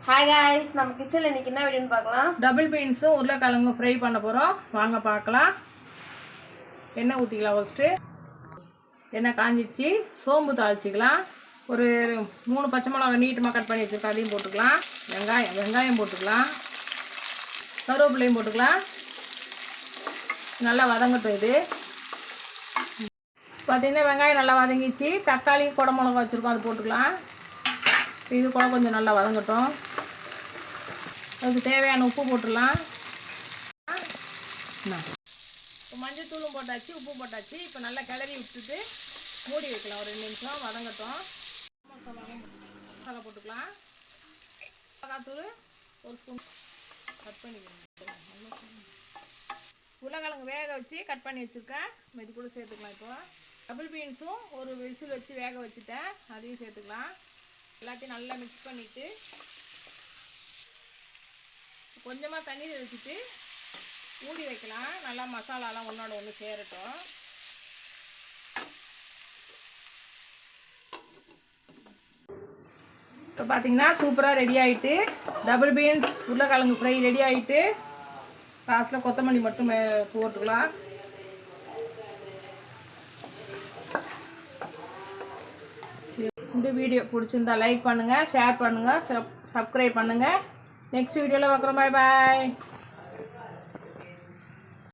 Hi guys, நம்ம கிச்சன்ல இன்னைக்கு என்ன வீடியோன்னு பார்க்கலாம். டபுள் பீன்ஸும் உருளைக்கிழங்கு ஃப்ரை பண்ண போறோம். வாங்க பார்க்கலாம். எண்ணெய் ஊத்திக்கலாம் ஃபர்ஸ்ட். எண்ணெய் காஞ்சிச்சு, சோம்பு தாளிச்சிக்கலாம். ஒரு 3 பச்சை மிளகாய் நீட்டமாக கட் பண்ணி வச்சிருக்கேன், அதையும் போட்டுக்கலாம். வெங்காயம் போட்டுக்கலாம். கருவேப்பிலையும் போட்டுக்கலாம். நல்லா வதங்கட்டும். இது பார்த்தீங்கன்னா வெங்காயம் நல்லா வதங்கிச்சு. தக்காளி குடை மிளகா வச்சுருக்கோம், அது போட்டுக்கலாம். இது கூட கொஞ்சம் நல்லா வதங்கட்டும். அதுக்கு தேவையான உப்பு போட்டுடலாம். இப்போ மஞ்சள் தூளும் போட்டாச்சு, உப்பு போட்டாச்சு. இப்போ நல்லா கிளறி விட்டுட்டு மூடி வைக்கலாம். ஒரு 2 நிமிஷம் வதங்கட்டும். மசாலா போட்டுக்கலாம். மிளகாத்தூள் ஒரு ஸ்பூன் கட் பண்ணிக்கணும். உருளைக்கிழங்கு வேக வச்சு கட் பண்ணி வச்சுருக்கேன், இது கூட சேர்த்துக்கலாம். இப்போ டபுள் பீன்ஸும் ஒரு விசில் வச்சு வேக வச்சுட்டேன், அதையும் சேர்த்துக்கலாம். எல்லாத்தையும் நல்லா மிக்ஸ் பண்ணிவிட்டு கொஞ்சமாக தண்ணி தெளிச்சிட்டு மூடி வைக்கலாம். நல்லா மசாலாலாம் ஒன்றோட ஒன்று சேரட்டும். இப்போ பார்த்தீங்கன்னா சூப்பராக ரெடி ஆகிட்டு, டபுள் பீன்ஸ் உருளைக்கிழங்கு ஃப்ரை ரெடி ஆகிட்டு. லாஸ்ட்டில் கொத்தமல்லி மட்டும் போட்டுக்கலாம். இந்த வீடியோ பிடிச்சிருந்தா லைக் பண்ணுங்கள், ஷேர் பண்ணுங்கள், சப்ஸ்கிரைப் பண்ணுங்கள். நெக்ஸ்ட் வீடியோவில் பார்க்குறோம். பாய் பாய்.